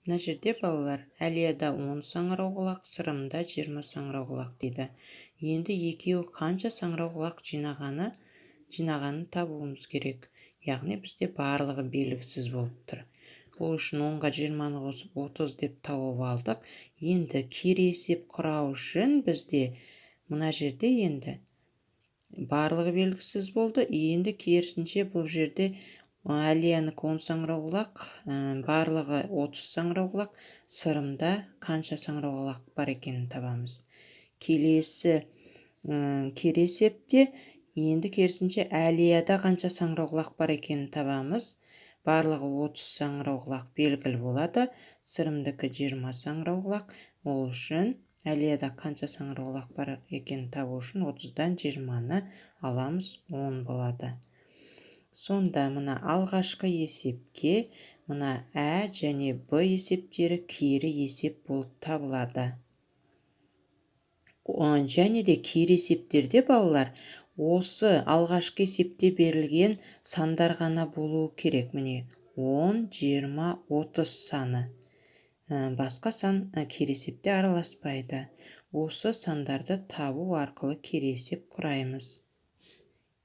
Мына жерде балалар, Әлияда 10 саңырауқұлақ, Сырымда 20 саңырауқұлақ дейді. Енді екеуі қанша саңырауқұлақ жинағанын табуымыз керек. Яғни бізде барлығы белгісіз болып тұр. Ол үшін 10-ға 20-ны қосып 30 деп тауып алдық. Енді кері есеп құрау үшін бізде мына жерде енді барлығы белгісіз болды. Енді керісінше бұл жерде Әлиянікі 10 саңырауқұлақ, барлығы 30 саңырауқұлақ, Сырымда қанша саңырауқұлақ бар екенін табамыз. Келесі кері есепте енді керісінше Әлияда қанша саңырауқұлақ бар екенін табамыз. Барлығы 30 саңырауқұлақ белгілі болады. Сырымдікі 20 саңырауқұлақ. Ол үшін Әлияда қанша саңырауқұлақ бар екенін табу үшін 30-дан 20-ны аламыз, 10 болады. Сонда мына алғашқы есепке мына Ә және Б есептері кері есеп болып табылады. Және де кері есептерде балалар осы алғашқы есепте берілген сандар ғана болуы керек. Міне 10, 20, 30 саны. Басқа сан кері есепте араласпайды. Осы сандарды табу арқылы кері есеп құраймыз.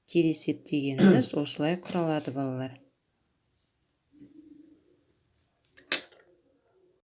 Кері есеп дегеніміз осылай құралады балалар.